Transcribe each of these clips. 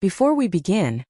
Before we begin,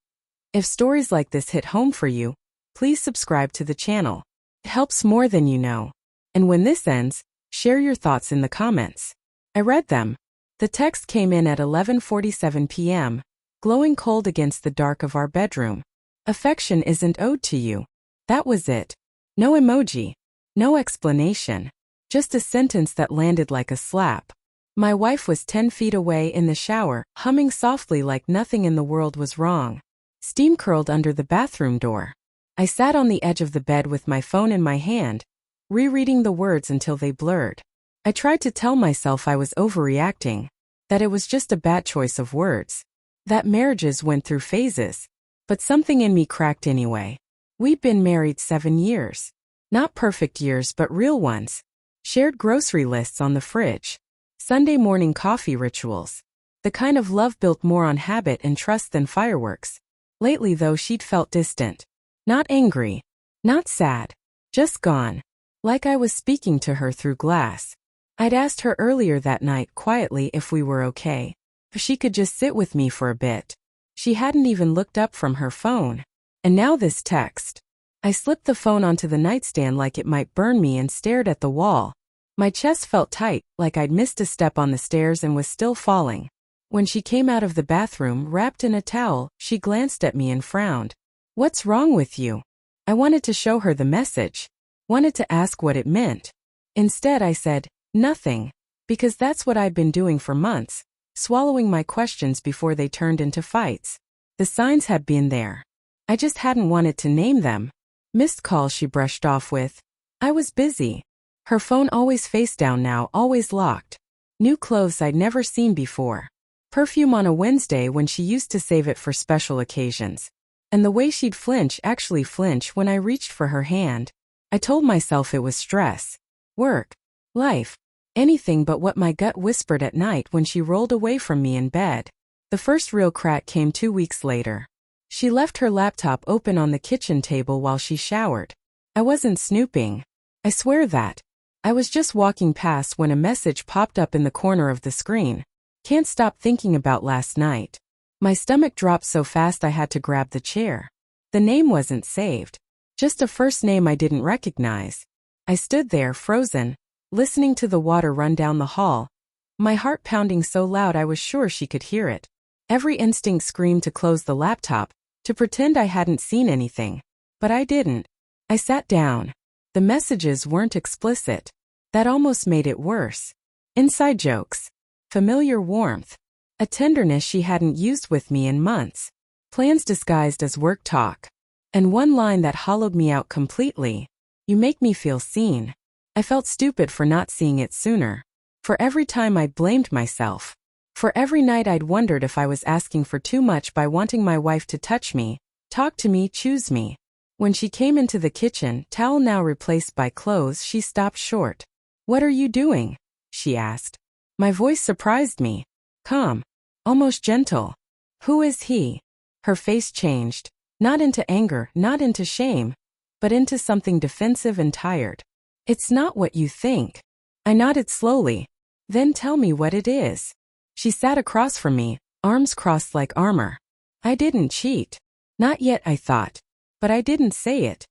if stories like this hit home for you, please subscribe to the channel. It helps more than you know. And when this ends, share your thoughts in the comments. I read them. The text came in at 11:47 p.m., glowing cold against the dark of our bedroom. Affection isn't owed to you. That was it. No emoji. No explanation. Just a sentence that landed like a slap. My wife was 10 feet away in the shower, humming softly like nothing in the world was wrong. Steam curled under the bathroom door. I sat on the edge of the bed with my phone in my hand, rereading the words until they blurred. I tried to tell myself I was overreacting, that it was just a bad choice of words, that marriages went through phases, but something in me cracked anyway. We'd been married 7 years. Not perfect years but real ones. Shared grocery lists on the fridge. Sunday morning coffee rituals. The kind of love built more on habit and trust than fireworks. Lately though she'd felt distant. Not angry. Not sad. Just gone. Like I was speaking to her through glass. I'd asked her earlier that night quietly if we were okay. If she could just sit with me for a bit. She hadn't even looked up from her phone. And now this text. I slipped the phone onto the nightstand like it might burn me and stared at the wall. My chest felt tight, like I'd missed a step on the stairs and was still falling. When she came out of the bathroom wrapped in a towel, she glanced at me and frowned. "What's wrong with you?" I wanted to show her the message. Wanted to ask what it meant. Instead I said, "Nothing." Because that's what I'd been doing for months, swallowing my questions before they turned into fights. The signs had been there. I just hadn't wanted to name them. Missed calls she brushed off with, "I was busy." Her phone always face down now, always locked. New clothes I'd never seen before. Perfume on a Wednesday when she used to save it for special occasions. And the way she'd actually flinch when I reached for her hand. I told myself it was stress. Work. Life. Anything but what my gut whispered at night when she rolled away from me in bed. The first real crack came 2 weeks later. She left her laptop open on the kitchen table while she showered. I wasn't snooping. I swear that. I was just walking past when a message popped up in the corner of the screen. "Can't stop thinking about last night." My stomach dropped so fast I had to grab the chair. The name wasn't saved. Just a first name I didn't recognize. I stood there, frozen, listening to the water run down the hall, my heart pounding so loud I was sure she could hear it. Every instinct screamed to close the laptop, to pretend I hadn't seen anything. But I didn't. I sat down. The messages weren't explicit. That almost made it worse. Inside jokes. Familiar warmth. A tenderness she hadn't used with me in months. Plans disguised as work talk. And one line that hollowed me out completely. "You make me feel seen." I felt stupid for not seeing it sooner. For every time I'd blamed myself. For every night I'd wondered if I was asking for too much by wanting my wife to touch me, talk to me, choose me. When she came into the kitchen, towel now replaced by clothes, she stopped short. "What are you doing?" she asked. My voice surprised me. Calm. Almost gentle. "Who is he?" Her face changed. Not into anger, not into shame, but into something defensive and tired. "It's not what you think." I nodded slowly. "Then tell me what it is." She sat across from me, arms crossed like armor. I didn't cheat. Not yet, I thought. But I didn't say it.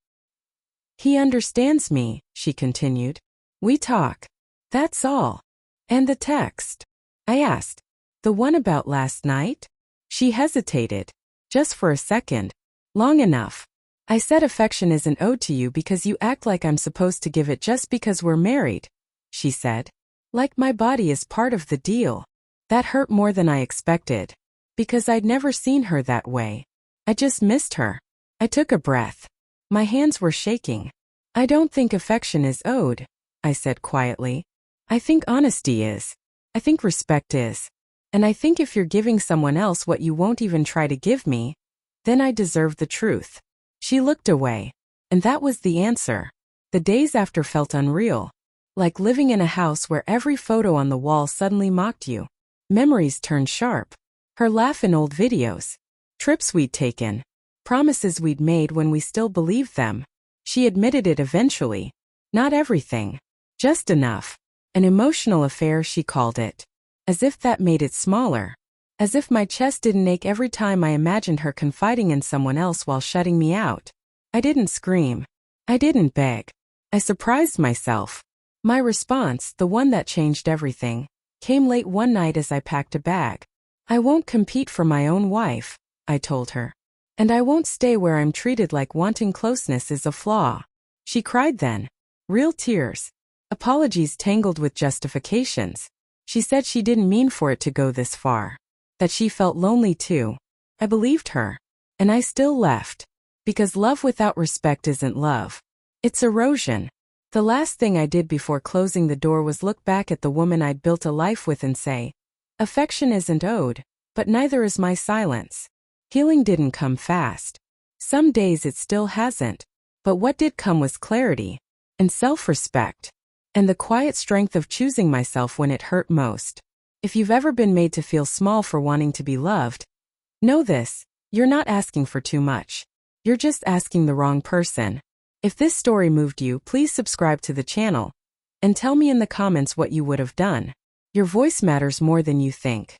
"He understands me," she continued. "We talk. That's all." "And the text?" I asked. "The one about last night?" She hesitated. Just for a second. Long enough. "I said affection isn't owed to you because you act like I'm supposed to give it just because we're married," she said. "Like my body is part of the deal." That hurt more than I expected. Because I'd never seen her that way. I just missed her. I took a breath. My hands were shaking. "I don't think affection is owed," I said quietly. "I think honesty is. I think respect is. And I think if you're giving someone else what you won't even try to give me, then I deserve the truth." She looked away. And that was the answer. The days after felt unreal. Like living in a house where every photo on the wall suddenly mocked you. Memories turned sharp. Her laugh in old videos. Trips we'd taken. Promises we'd made when we still believed them. She admitted it eventually. Not everything. Just enough. An emotional affair, she called it. As if that made it smaller. as if my chest didn't ache every time I imagined her confiding in someone else while shutting me out. I didn't scream. I didn't beg. I surprised myself. My response, the one that changed everything, came late one night as I packed a bag. I won't compete for my own wife, I told her. And I won't stay where I'm treated like wanting closeness is a flaw. She cried then. Real tears. Apologies tangled with justifications. She said she didn't mean for it to go this far. That she felt lonely too. I believed her. And I still left. Because love without respect isn't love. It's erosion. The last thing I did before closing the door was look back at the woman I'd built a life with and say, affection isn't owed, but neither is my silence. Healing didn't come fast. Some days it still hasn't. But what did come was clarity. And self-respect. And the quiet strength of choosing myself when it hurt most. If you've ever been made to feel small for wanting to be loved, know this, you're not asking for too much. You're just asking the wrong person. If this story moved you, please subscribe to the channel and tell me in the comments what you would have done. Your voice matters more than you think.